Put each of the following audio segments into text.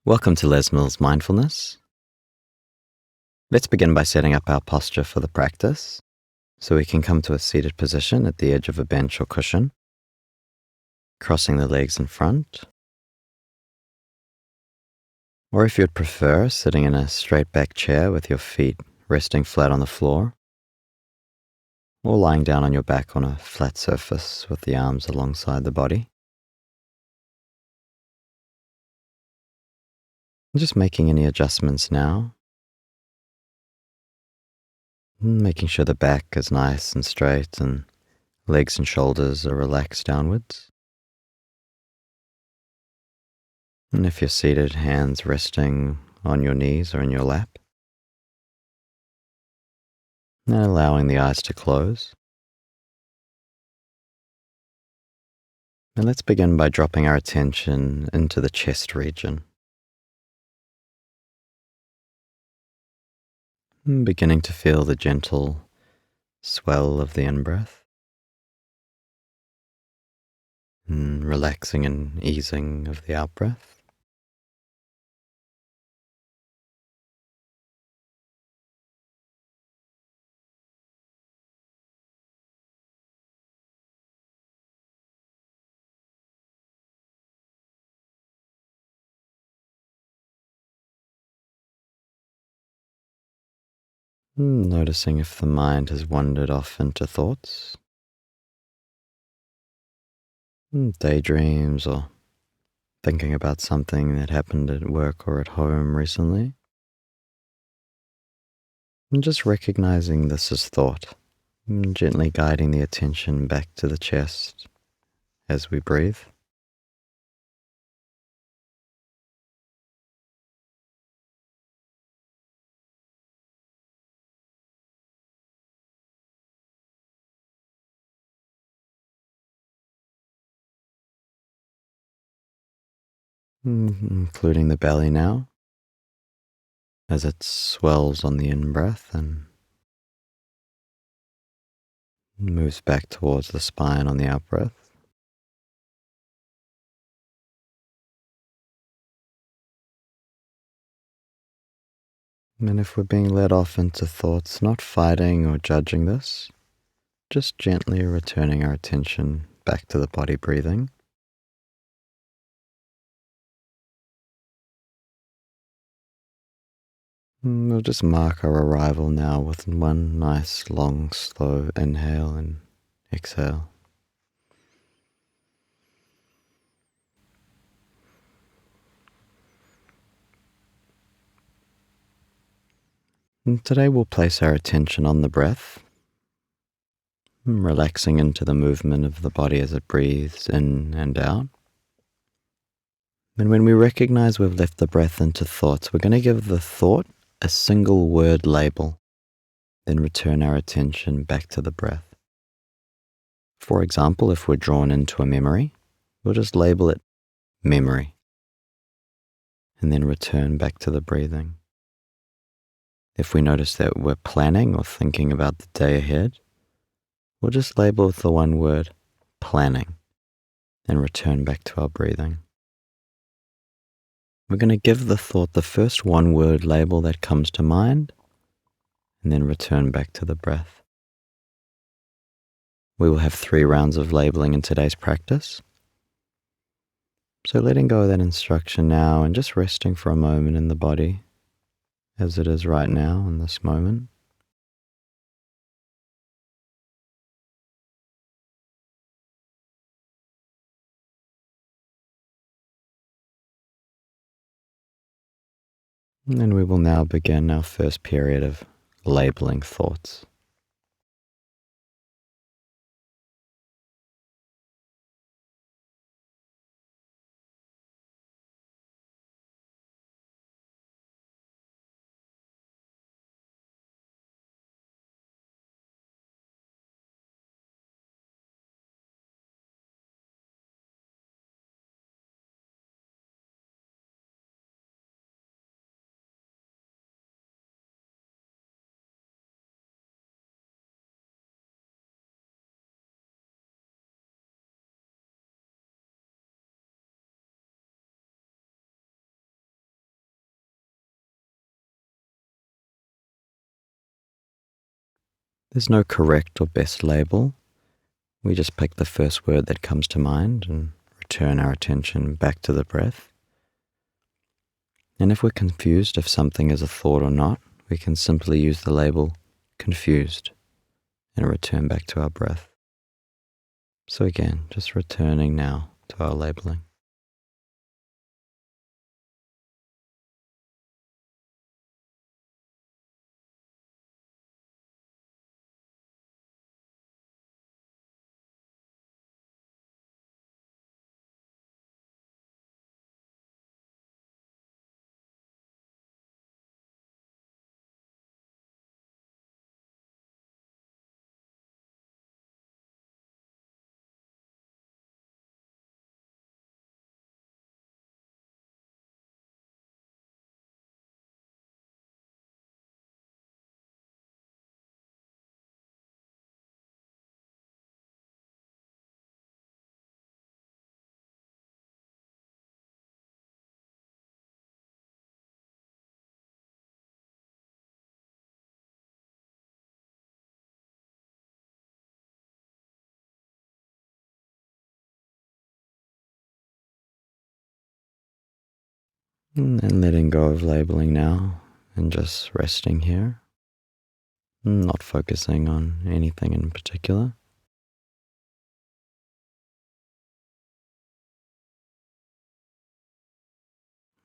Welcome to Les Mills Mindfulness. Let's begin by setting up our posture for the practice, so we can come to a seated position at the edge of a bench or cushion, crossing the legs in front, or if you'd prefer, sitting in a straight back chair with your feet resting flat on the floor, or lying down on your back on a flat surface with the arms alongside the body. And just making any adjustments now, making sure the back is nice and straight and legs and shoulders are relaxed downwards. And if you're seated, hands resting on your knees or in your lap. And allowing the eyes to close. And let's begin by dropping our attention into the chest region. And beginning to feel the gentle swell of the in-breath. And relaxing and easing of the out-breath. Noticing if the mind has wandered off into thoughts, daydreams, or thinking about something that happened at work or at home recently. And just recognizing this as thought, and gently guiding the attention back to the chest as we breathe. Including the belly now, as it swells on the in-breath and moves back towards the spine on the out-breath. And if we're being led off into thoughts, not fighting or judging this, just gently returning our attention back to the body breathing. We'll just mark our arrival now with one nice, long, slow inhale and exhale. And today we'll place our attention on the breath, relaxing into the movement of the body as it breathes in and out. And when we recognize we've left the breath into thoughts, we're going to give the thought a single word label, then return our attention back to the breath. For example, if we're drawn into a memory, we'll just label it memory, and then return back to the breathing. If we notice that we're planning or thinking about the day ahead, we'll just label with the one word, planning, and return back to our breathing. We're going to give the thought the first one word label that comes to mind, and then return back to the breath. We will have 3 rounds of labeling in today's practice. So letting go of that instruction now and just resting for a moment in the body as it is right now in this moment. And we will now begin our first period of labeling thoughts. There's no correct or best label. We just pick the first word that comes to mind and return our attention back to the breath. And if we're confused if something is a thought or not, we can simply use the label confused and return back to our breath. So again, just returning now to our labeling. And letting go of labeling now and just resting here, not focusing on anything in particular.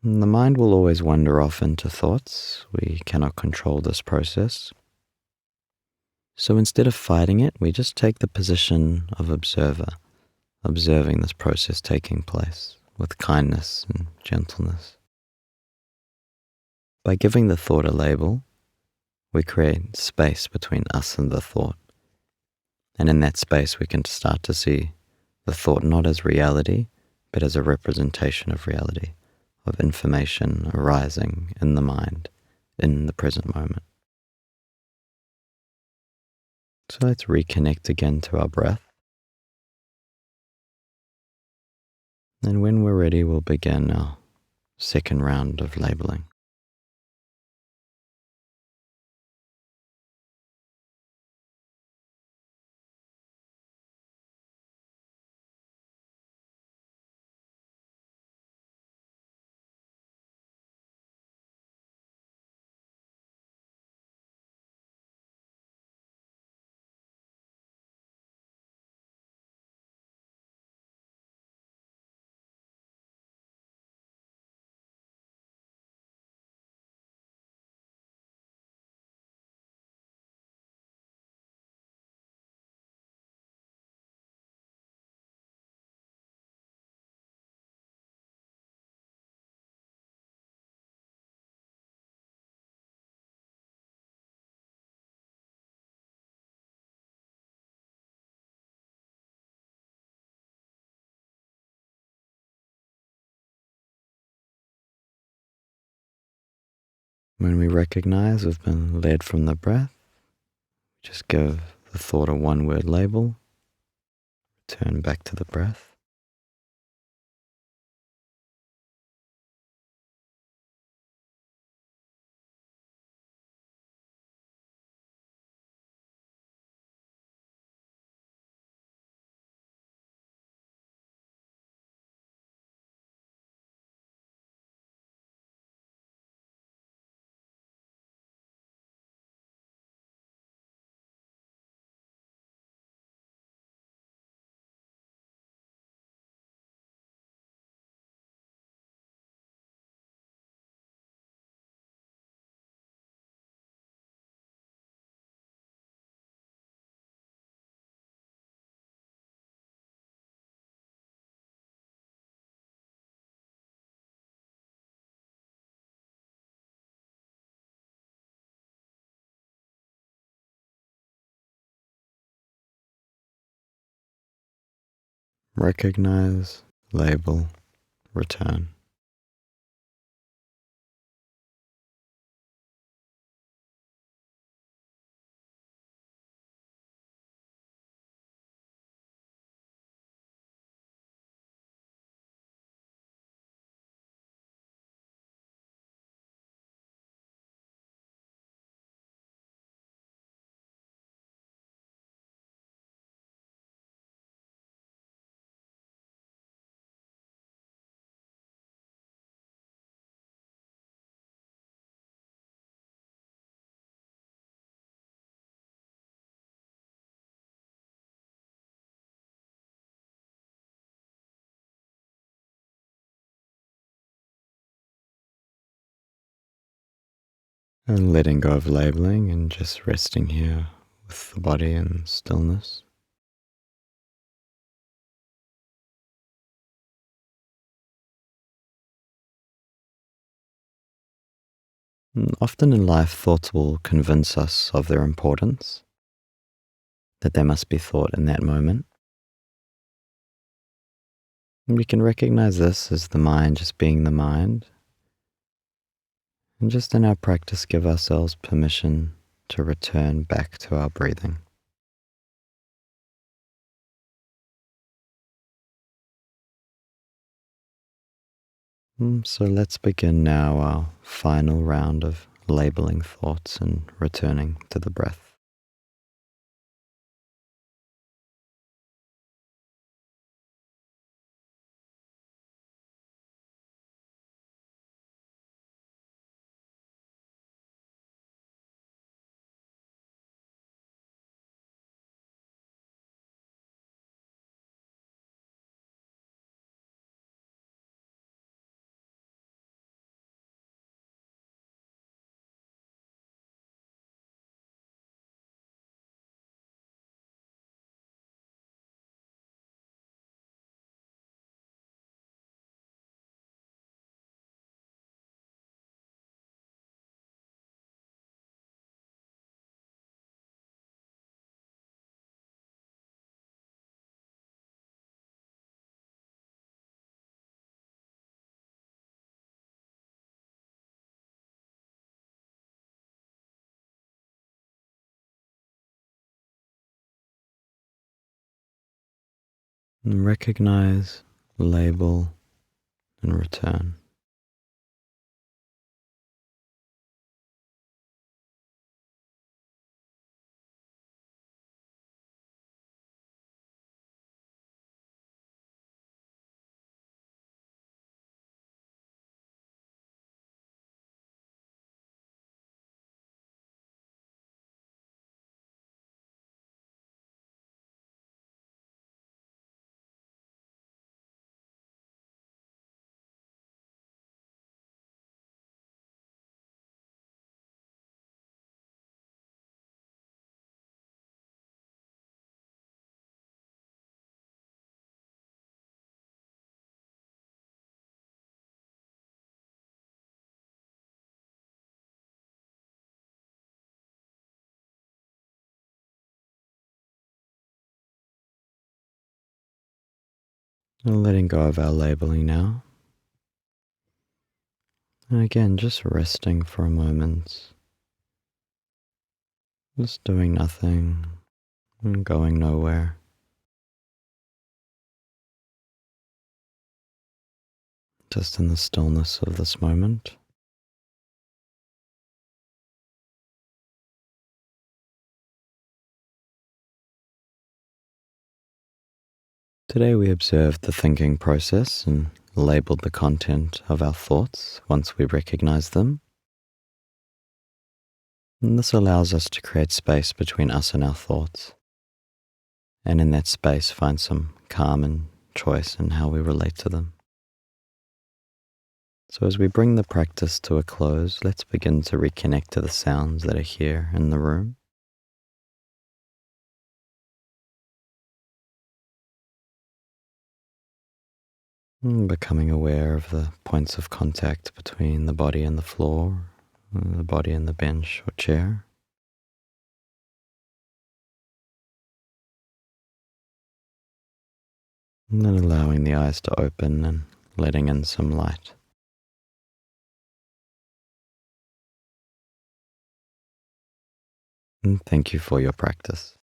And the mind will always wander off into thoughts. We cannot control this process. So instead of fighting it, we just take the position of observer, observing this process taking place with kindness and gentleness. By giving the thought a label, we create space between us and the thought. And in that space, we can start to see the thought not as reality, but as a representation of reality, of information arising in the mind, in the present moment. So let's reconnect again to our breath. And when we're ready, we'll begin our second round of labeling. When we recognize we've been led from the breath, just give the thought a one-word label, turn back to the breath. Recognize, label, return. And letting go of labeling and just resting here with the body in stillness. And often in life, thoughts will convince us of their importance, that they must be thought in that moment. And we can recognize this as the mind just being the mind, and just in our practice give ourselves permission to return back to our breathing. So let's begin now our final round of labeling thoughts and returning to the breath. And recognize, label, and return. And letting go of our labeling now. And again, just resting for a moment. Just doing nothing and going nowhere. Just in the stillness of this moment. Today we observed the thinking process and labeled the content of our thoughts once we recognize them. And this allows us to create space between us and our thoughts. And in that space find some calm and choice in how we relate to them. So as we bring the practice to a close, let's begin to reconnect to the sounds that are here in the room. Becoming aware of the points of contact between the body and the floor, the body and the bench or chair. And then allowing the eyes to open and letting in some light. And thank you for your practice.